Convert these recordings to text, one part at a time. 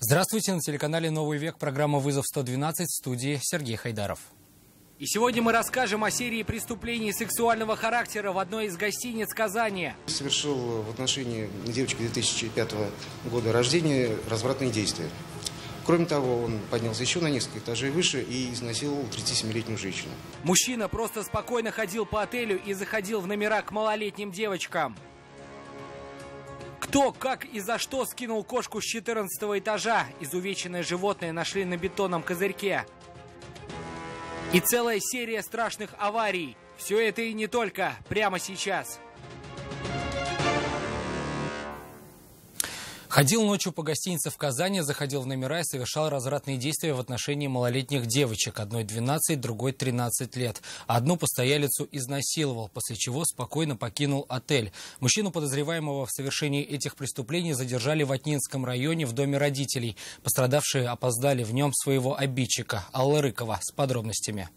Здравствуйте, на телеканале «Новый век» программа «Вызов-112», в студии Сергей Хайдаров. И сегодня мы расскажем о серии преступлений сексуального характера в одной из гостиниц Казани. Совершил в отношении девочки 2005 года рождения развратные действия. Кроме того, он поднялся еще на несколько этажей выше и изнасиловал 37-летнюю женщину. Мужчина просто спокойно ходил по отелю и заходил в номера к малолетним девочкам. Кто, как и за что скинул кошку с 14-го этажа? Изувеченное животное нашли на бетонном козырьке. И целая серия страшных аварий. Все это и не только. Прямо сейчас. Ходил ночью по гостинице в Казани, заходил в номера и совершал развратные действия в отношении малолетних девочек. Одной 12, другой 13 лет. Одну постоялицу изнасиловал, после чего спокойно покинул отель. Мужчину, подозреваемого в совершении этих преступлений, задержали в Атнинском районе в доме родителей. Пострадавшие опоздали в нем своего обидчика. Алла Рыкова с подробностями.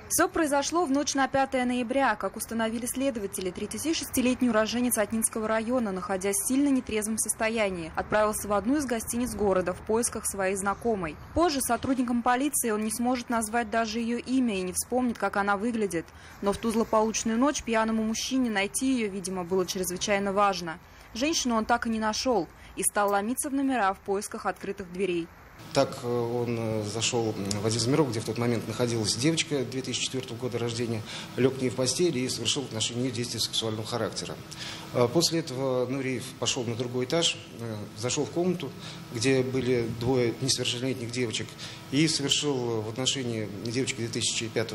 Все произошло в ночь на 5 ноября. Как установили следователи, 36-летний уроженец Атнинского района, находясь в сильно нетрезвом состоянии, отправился в одну из гостиниц города в поисках своей знакомой. Позже сотрудникам полиции он не сможет назвать даже ее имя и не вспомнит, как она выглядит. Но в ту злополучную ночь пьяному мужчине найти ее, видимо, было чрезвычайно важно. Женщину он так и не нашел и стал ломиться в номера в поисках открытых дверей. Так он зашел в один из номеров, где в тот момент находилась девочка 2004 года рождения, лег к ней в постель и совершил в отношении нее действия сексуального характера. После этого Нуриев пошел на другой этаж, зашел в комнату, где были двое несовершеннолетних девочек, и совершил в отношении девочки 2005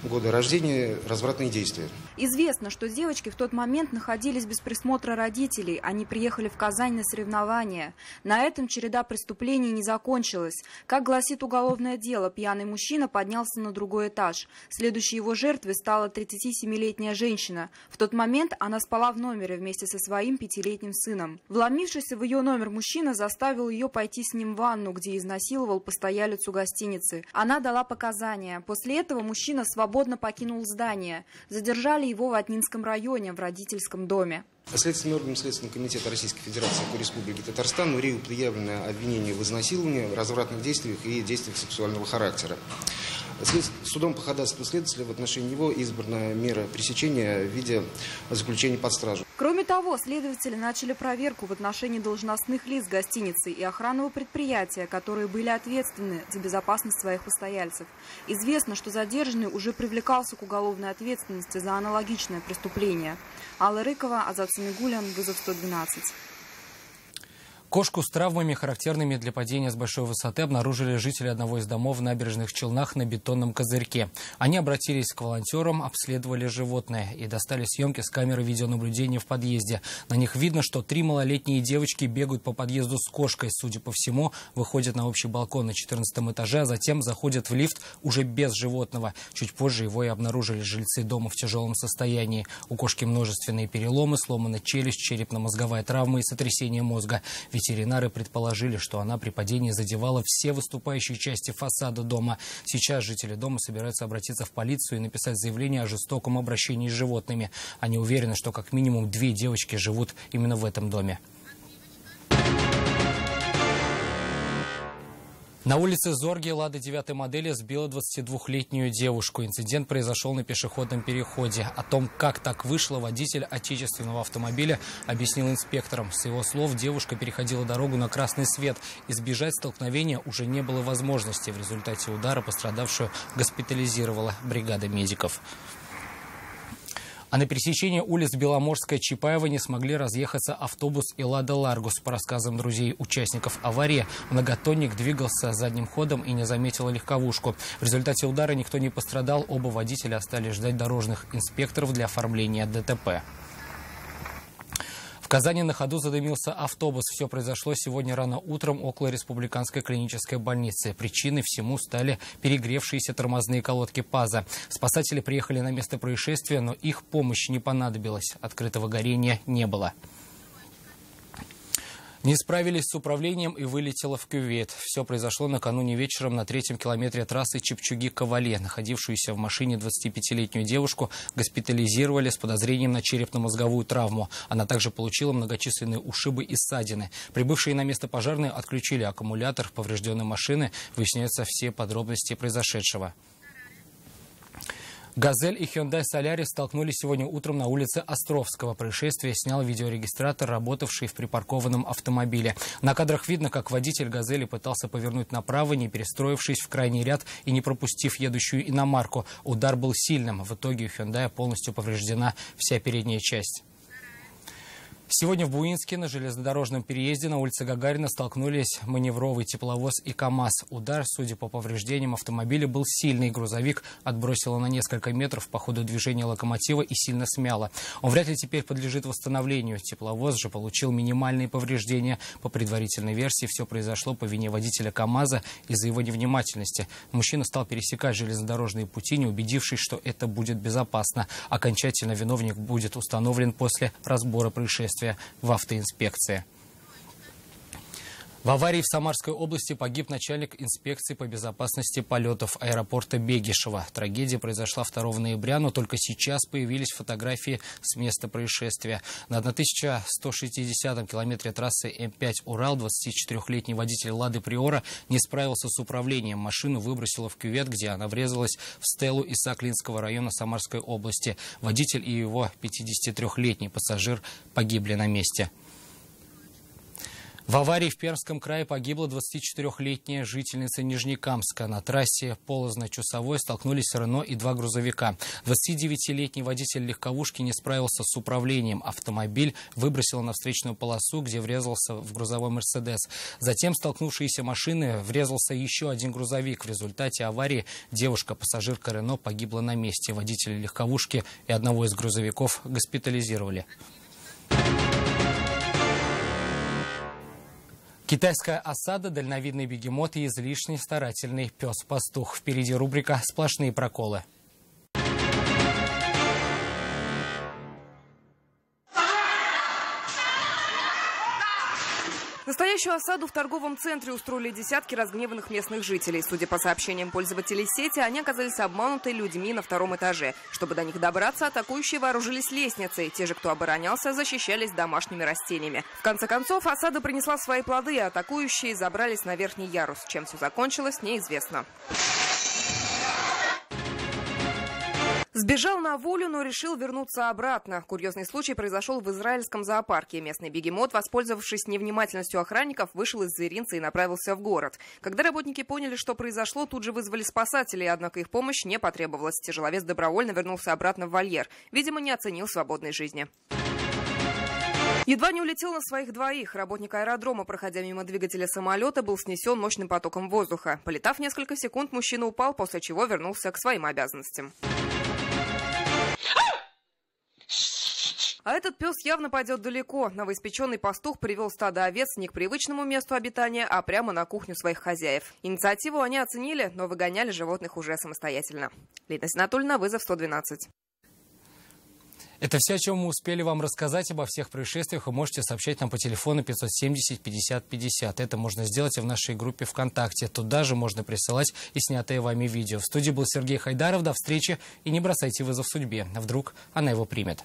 года рождения развратные действия. Известно, что девочки в тот момент находились без присмотра родителей. Они приехали в Казань на соревнования. На этом череда преступлений не закончилась. Как гласит уголовное дело, пьяный мужчина поднялся на другой этаж. Следующей его жертвой стала 37-летняя женщина. В тот момент она спала в номере вместе со своим 5-летним сыном. Вломившийся в ее номер мужчина заставил ее пойти с ним в ванну, где изнасиловал постоялицу гостиницы. Она дала показания. После этого мужчина свободно покинул здание. Задержали его в Атнинском районе, в родительском доме. Следственным органом Следственного комитета Российской Федерации по Республике Татарстан Нуриеву предъявлено обвинение в изнасиловании, развратных действиях и действиях сексуального характера. Судом по ходатайству следователя в отношении него избрана мера пресечения в виде заключения под стражу. Кроме того, следователи начали проверку в отношении должностных лиц гостиницы и охранного предприятия, которые были ответственны за безопасность своих постояльцев. Известно, что задержанный уже привлекался к уголовной ответственности за аналогичное преступление. Алла Рыкова, Азат Самигуллин, Вызов-112. Кошку с травмами, характерными для падения с большой высоты, обнаружили жители одного из домов в Набережных Челнах на бетонном козырьке. Они обратились к волонтерам, обследовали животное и достали съемки с камеры видеонаблюдения в подъезде. На них видно, что 3 малолетние девочки бегают по подъезду с кошкой. Судя по всему, выходят на общий балкон на 14 этаже, а затем заходят в лифт уже без животного. Чуть позже его и обнаружили жильцы дома в тяжелом состоянии. У кошки множественные переломы, сломана челюсть, черепно-мозговая травма и сотрясение мозга. Ветеринары предположили, что она при падении задевала все выступающие части фасада дома. Сейчас жители дома собираются обратиться в полицию и написать заявление о жестоком обращении с животными. Они уверены, что как минимум 2 девочки живут именно в этом доме. На улице Зорги «Лада 9 модели» сбила 22-летнюю девушку. Инцидент произошел на пешеходном переходе. О том, как так вышло, водитель отечественного автомобиля объяснил инспекторам. С его слов, девушка переходила дорогу на красный свет. Избежать столкновения уже не было возможности. В результате удара пострадавшую госпитализировала бригада медиков. А на пересечении улиц Беломорская и Чапаева не смогли разъехаться автобус и «Лада Ларгус». По рассказам друзей участников аварии, многотонник двигался задним ходом и не заметил легковушку. В результате удара никто не пострадал. Оба водителя остались ждать дорожных инспекторов для оформления ДТП. В Казани на ходу задымился автобус. Все произошло сегодня рано утром около Республиканской клинической больницы. Причиной всему стали перегревшиеся тормозные колодки ПАЗа. Спасатели приехали на место происшествия, но их помощь не понадобилась. Открытого горения не было. Не справились с управлением и вылетело в кювет. Все произошло накануне вечером на 3-м километре трассы Чепчуги-Кавале. Находившуюся в машине 25-летнюю девушку госпитализировали с подозрением на черепно-мозговую травму. Она также получила многочисленные ушибы и ссадины. Прибывшие на место пожарные отключили аккумулятор поврежденной машины. Выясняются все подробности произошедшего. «Газель» и Hyundai Solaris столкнулись сегодня утром на улице Островского. Происшествие снял видеорегистратор, работавший в припаркованном автомобиле. На кадрах видно, как водитель «Газели» пытался повернуть направо, не перестроившись в крайний ряд и не пропустив едущую иномарку. Удар был сильным. В итоге у Hyundai полностью повреждена вся передняя часть. Сегодня в Буинске на железнодорожном переезде на улице Гагарина столкнулись маневровый тепловоз и КАМАЗ. Удар, судя по повреждениям автомобиля, был сильный. Грузовик отбросило на несколько метров по ходу движения локомотива и сильно смяло. Он вряд ли теперь подлежит восстановлению. Тепловоз же получил минимальные повреждения. По предварительной версии, все произошло по вине водителя КАМАЗа из-за его невнимательности. Мужчина стал пересекать железнодорожные пути, не убедившись, что это будет безопасно. Окончательно виновник будет установлен после разбора происшествия в автоинспекции. В аварии в Самарской области погиб начальник инспекции по безопасности полетов аэропорта Бегишева. Трагедия произошла 2 ноября, но только сейчас появились фотографии с места происшествия. На 1160-м километре трассы М5 Урал 24-летний водитель «Лады Приора» не справился с управлением. Машину выбросило в кювет, где она врезалась в стелу из Саклинского района Самарской области. Водитель и его 53-летний пассажир погибли на месте. В аварии в Пермском крае погибла 24-летняя жительница Нижнекамска. На трассе Полозно-Чусовой столкнулись Рено и 2 грузовика. 29-летний водитель легковушки не справился с управлением. Автомобиль выбросило на встречную полосу, где врезался в грузовой «Мерседес». Затем столкнувшиеся машины врезался еще один грузовик. В результате аварии девушка-пассажирка Рено погибла на месте. Водителя легковушки и одного из грузовиков госпитализировали. Китайская осада, дальновидный бегемот и излишне старательный пес-пастух. Впереди рубрика «Сплошные проколы». Настоящую осаду в торговом центре устроили десятки разгневанных местных жителей. Судя по сообщениям пользователей сети, они оказались обмануты людьми на 2-м этаже. Чтобы до них добраться, атакующие вооружились лестницей. Те же, кто оборонялся, защищались домашними растениями. В конце концов, осада принесла свои плоды, а атакующие забрались на верхний ярус. Чем все закончилось, неизвестно. Сбежал на волю, но решил вернуться обратно. Курьезный случай произошел в израильском зоопарке. Местный бегемот, воспользовавшись невнимательностью охранников, вышел из зверинца и направился в город. Когда работники поняли, что произошло, тут же вызвали спасателей, однако их помощь не потребовалась. Тяжеловес добровольно вернулся обратно в вольер. Видимо, не оценил свободной жизни. Едва не улетел на своих двоих. Работник аэродрома, проходя мимо двигателя самолета, был снесен мощным потоком воздуха. Полетав несколько секунд, мужчина упал, после чего вернулся к своим обязанностям. А этот пес явно пойдет далеко. Новоиспеченный пастух привел стадо овец не к привычному месту обитания, а прямо на кухню своих хозяев. Инициативу они оценили, но выгоняли животных уже самостоятельно. Лидия Анатольевна, вызов 112. Это все, о чем мы успели вам рассказать. Обо всех происшествиях вы можете сообщать нам по телефону 570 50 50. Это можно сделать и в нашей группе ВКонтакте. Туда же можно присылать и снятые вами видео. В студии был Сергей Хайдаров. До встречи и не бросайте вызов судьбе. Вдруг она его примет.